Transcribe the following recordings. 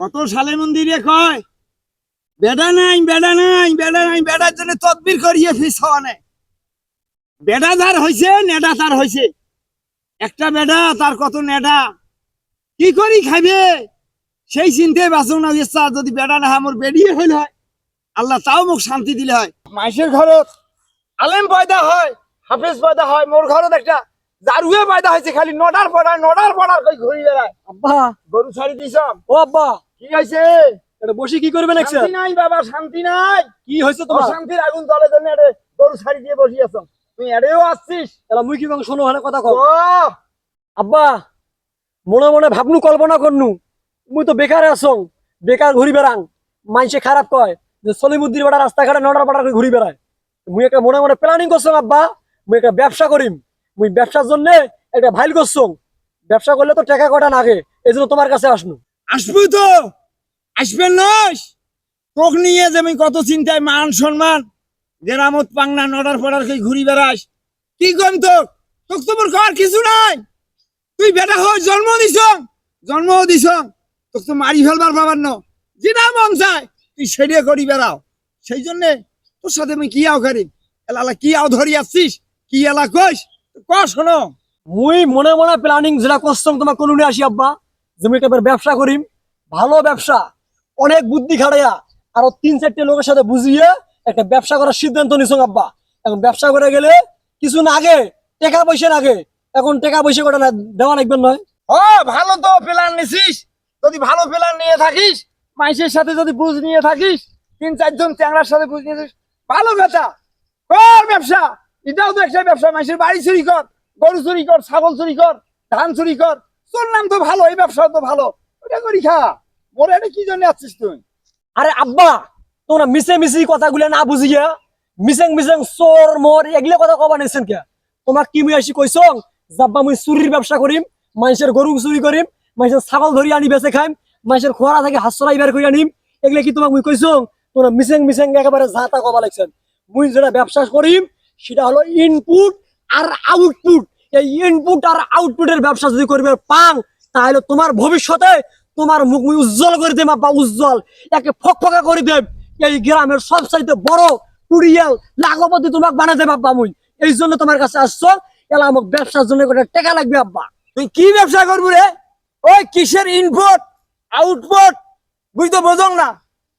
কত সালে মন্দিরে কয় বেড়া নাই বেড়া নাই বেড়া নাই, বেড়ার জন্য তদবির করিয়ে ফিস হওয়ানে। বেড়া যার হয়েছে নেডা তার হয়েছে। একটা বেড়া তার কত নেডা, কি করি খাইবে সেই চিন্তায় বাঁচো না। যদি বেড়া না আমার বেরিয়ে হইল হয়, আল্লাহ তাও মুখ শান্তি দিলে হয়। মাইসের ঘরত আলেম পয়দা হয়, হাফেজ পয়দা হয়, মোর ঘরত একটা জারুয়ে পয়দা হয়েছে, খালি নডার পড়ার কই ঘুরি বেড়ায়। আব্বা গরু ছাড়ি দিছ? ও আব্বা, কি হয়েছে? এটা বসে কি করবে লাগছে? শান্তি নাই বাবা, শান্তি নাই। কি হয়েছে তোমার? শান্তির আগুন দলে জন্য গরু ছাড়ি দিয়ে বসি আছো, তুই এড়েও আসছিস? এলা মুই কি কম শোনো ভালো কথা কও। ও আব্বা, মনে মনে ভাবনু কল্পনা করনু, মুই তো বেকার আছো, বেকার ঘুরি বেড়াং। মাইসে খারাপ কয় যে সলিমুদ্দির বেড়া রাস্তাঘাটে নটার পাটার করে ঘুরি বেড়ায়। মুই একটা মনে মনে প্ল্যানিং করছো আব্বা, মুই একটা ব্যবসা করিম। মুই ব্যবসার জন্য একটা ভাইল করছো। ব্যবসা করলে তো টাকা কটা লাগে, এই জন্য তোমার কাছে আসনু। আসবি তো, আসবেন নয়? তোক নিয়ে যে আমি কত চিন্তায়, মান সম্মান গ্রামত পাংনা নডার পড়ার কই ঘুরি বেড়াস। কি কম তোক? তোক তো মোর খাওয়ার কিছু নাই। তুই বেটা হয় জন্ম দিছ, তোক তো মারি ফেলবার বাবার ন। যেটা মন চায় তুই সেটা করি বেড়াও। সেই জন্যে তোর সাথে আমি কি আও করি, এলা কি আও ধরি আসছিস, কি এলা কইস ক শোনো। মুই মনে মনে প্ল্যানিং যেটা করছো তোমার কোনো আসি আব্বা, যে মুই একটা ব্যবসা করিম, ভালো ব্যবসা, অনেক বুদ্ধি খাটাইয়া আরো 3-4টে লোকের সাথে বুঝিয়ে একটা ব্যবসা করার সিদ্ধান্ত নিছো আব্বা। এখন ব্যবসা করে গেলে কিছু না আগে টাকা পয়সা লাগে, এখন টাকা পয়সা করে না দেওয়া লাগবেন নয়। ও ভালো তো প্ল্যান নিছিস। যদি ভালো প্ল্যান নিয়ে থাকিস, মাইসের সাথে যদি বুঝ নিয়ে থাকিস, 3-4জন চ্যাংড়ার সাথে বুঝ নিয়েছিস, ভালো কথা কর ব্যবসা। এটাও তো একটা ব্যবসা। মাইসের বাড়ি চুরি কর, গরু চুরি কর, ছাগল চুরি কর, ধান চুরি কর, তোর নাম তো ভালো, এই ব্যবসা তো ভালো। ওটা করি খা। মোরে এটা কি জন্য আসছিস তুই? আরে আব্বা, তোমরা মিশে মিশি কথাগুলো না বুঝিয়ে মিশং চোর মোর এগুলো কথা কবা নিছেন কে? তোমাক কি মুই আসি কইছো যাব্বা মুই চুরির ব্যবসা করিম, মানুষের গরু চুরি করিম, মানুষের ছাগল ধরি আনি বেচে খাইম, মানুষের খোয়ারা থেকে হাসরা ইবার করে আনিম, এগুলো কি তোমাক মুই কইছো? তোমরা মিশং একেবারে যাতা কবা লাগছেন। মুই যেটা ব্যবসা করিম সেটা হলো ইনপুট আর আউটপুট। এই ইনপুট আর আউটপুটের ব্যবসা যদি করবে পাং, তাহলে তোমার ভবিষ্যতে তোমার মুখ মুই উজ্জ্বল করে দেব আব্বা, উজ্জ্বল একে ফকফকা করে দেব। এই গ্রামের সবচাইতে বড় কুড়িয়াল লাখপতি তোমাকে বানাতে আব্বা মুই। এই জন্য তোমার কাছে আসছো, এলা আমাকে ব্যবসার জন্য একটা টাকা লাগবে আব্বা। তুই কি ব্যবসা করবি রে? ওই কিসের ইনপুট আউটপুট বুঝ তো বোঝং না।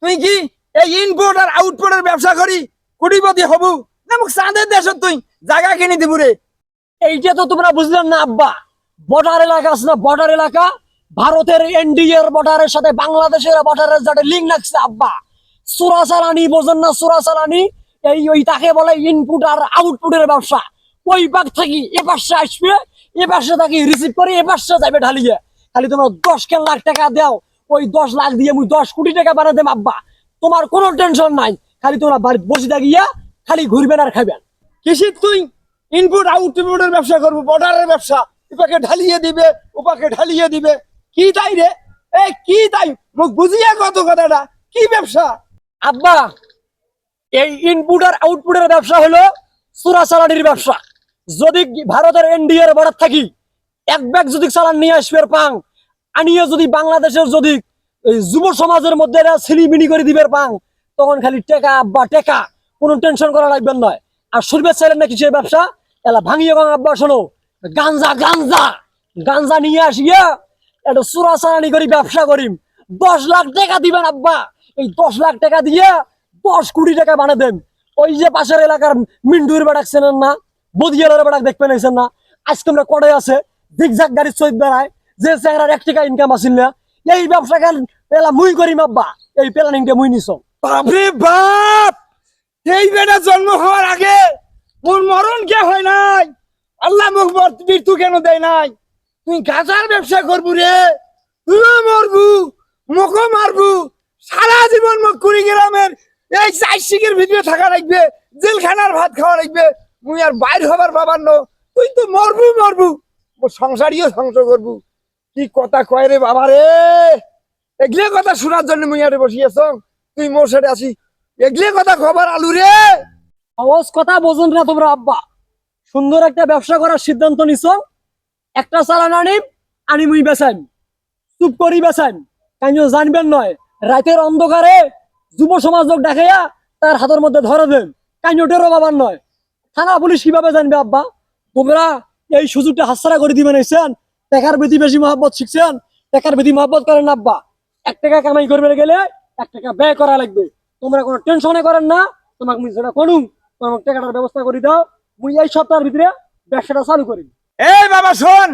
তুই কি এই ইনপুট আর আউটপুটের ব্যবসা করি কোটিপতি হবু না? মুখ চাঁদের দেশত তুই জায়গা কিনে দিব রে। এইটা তো তোমরা বুঝলেন না আব্বা। বর্ডার এলাকা আছে না, বর্ডার এলাকা, ভারতের এনডিএর বর্ডারের সাথে বাংলাদেশের বর্ডারের যাতে লিঙ্ক রাখছে আব্বা। চোরাচালানি বোঝেন না? চোরাচালানি ওই তাকে বলে ইনপুট আর আউটপুটের ব্যবসা। ওই পাক থেকে এ পাশে আসবে, এ পাশে তাকে রিসিভ করে এ পাশে যাবে ঢালিয়ে। খালি তোমরা 10 লাখ টাকা দাও, ওই 10 লাখ দিয়ে মুই 10 কোটি টাকা বানাই দেব আব্বা। তোমার কোনো টেনশন নাই, খালি তোমরা বাড়িতে বসে থাকিয়া খালি ঘুরবেন আর খাবেন। কিসির তুই ইনপুট আউটপুটের ব্যবসা করবো? বর্ডারের ব্যবসা, উপাকে ঢালিয়ে দিবে, উপাকে ঢালিয়ে দিবে। কি তাই রে? এ কি তাই? মুখ বুঝিয়া কত কথাটা কি ব্যবসা? আব্বা, এই ইনপুট আর আউটপুটের ব্যবসা হলো চোরাচালানির ব্যবসা। যদি ভারতের এনডিএর বর্ডার থাকি এক ব্যাগ যদি চালান নিয়ে আসবে পাং, আনিয়ে যদি বাংলাদেশের যদি যুব সমাজের মধ্যে ছিনিমিনি করে দিবে পাং, তখন খালি টেকা আব্বা টেকা, কোনো টেনশন করা লাগবে নয়। আর সুরবেশ চাইলেন নাকি সে ব্যবসা এলা ভাঙিয়ে গাং আব্বা। শোনো, গাঞ্জা গাঞ্জা গাঞ্জা নিয়ে আসিয়া একটা চোরাচালানি করি ব্যবসা করিম। 10 লাখ টাকা দিবেন আব্বা। এই 10 লাখ টাকা দিয়ে 10 কোটি টাকা বানা দেন। ওই যে পাশের এলাকার মিন্টুর বেড়াক চেনেন না, বদিয়ালের বেড়াক দেখতে নাইছেন না? আজকে আমরা কড়ে আছে জিগজাগ গাড়ি চৈত বেড়ায়, যে চেহারার 1 টাকা ইনকাম আসিল না। এই ব্যবসা কেন পেলা মুই করিম আব্বা, এই প্ল্যানিংটা মুই নিছ। বাপরে বাপ, এই বেটা জন্ম হওয়ার আগে মোর মরণ কে হয় নাই? আল্লাহ মুখ মৃত্যু কেন দেয় নাই? তুই গাঁজার ব্যবসা করবু রে? তুইও মরবু, মুখও মারবু, সারা জীবন মুখ কুড়ি গ্রামের এই 4 শিখের ভিতরে থাকা লাগবে, জেলখানার ভাত খাওয়া লাগবে। মুই আর বাইর হবার বাবার ন। তুই তো মরবু, মোর সংসারীয় ধ্বংস করবু। কি কথা কয় রে বাবা রে? এগুলো কথা শোনার জন্য মুই আরে বসিয়েছ, তুই মোর সাথে আসি এগুলো কথা খবর আলু রে। সহজ কথা বোঝেন না তোমরা আব্বা। সুন্দর একটা ব্যবসা করার সিদ্ধান্ত নিছ, একটা চালান আনি মুই বেচাইম, চুপ করি বেচাইম। কাঞ্জো জানবেন নয়, রাতের অন্ধকারে যুব সমাজক দেখাইয়া তার হাতের মধ্যে ধরে দেন। কাঞ্জোটেরও বাবার নয়, থানা পুলিশ কিভাবে জানবে আব্বা? তোমরা এই সুযোগটা হাতছাড়া করে দিবেন এসেন। টাকার প্রতি বেশি মহব্বত শিখছেন, টাকার প্রতি মহব্বত করেন না আব্বা। 1 টাকা কামাই করবে গেলে 1 টাকা ব্যয় করা লাগবে। তোমরা কোনো টেনশনে করেন না, তোমাকে মুই যেটা করুম তোমার টাকাটার ব্যবস্থা করে দাও। মুই এই সপ্তাহের ভিতরে ব্যবসাটা চালু করি। এই বাবা শোন,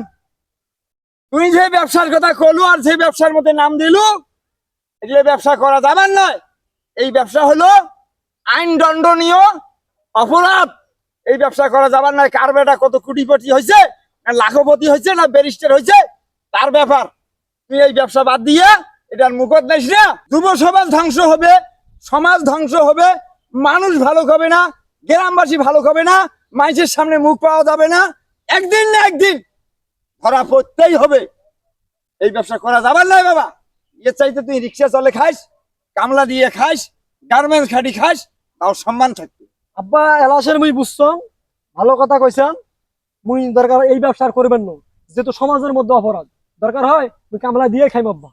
তুই যে ব্যবসার কথা কলু আর যে ব্যবসার মধ্যে নাম দিলু, এগুলো ব্যবসা করা যাবার নয়। এই ব্যবসা হলো আইন দণ্ডনীয় অপরাধ। এই ব্যবসা করা যাবার নয়। কার বেটা কত কোটিপতি হয়েছে, না লাখপতি হয়েছে, না ব্যারিস্টার হয়েছে, তার ব্যাপার। তুই এই ব্যবসা বাদ দিয়ে এটার মুখত দিস না। যুব সমাজ ধ্বংস হবে, সমাজ ধ্বংস হবে, মানুষ ভালো হবে না, গ্রামবাসী ভালো হবে না, মানুষের সামনে মুখ পাওয়া যাবে না। একদিন না একদিন ধরা পড়তেই হবে। এই ব্যবসা করা যাবার নয় বাবা। এর চাইতে তুই রিক্সা চলে খাইস, কামলা দিয়ে খাইস, গার্মেন্টস খাটি খাইস, তাও সম্মান থাকবে। আব্বা এলাসের মুই বুঝছন, ভালো কথা কইছেন। মুই দরকার এই ব্যবসা আর করবেন না, যেহেতু সমাজের মধ্যে অপরাধ। দরকার হয় মুই কামলা দিয়ে খাইম আব্বা।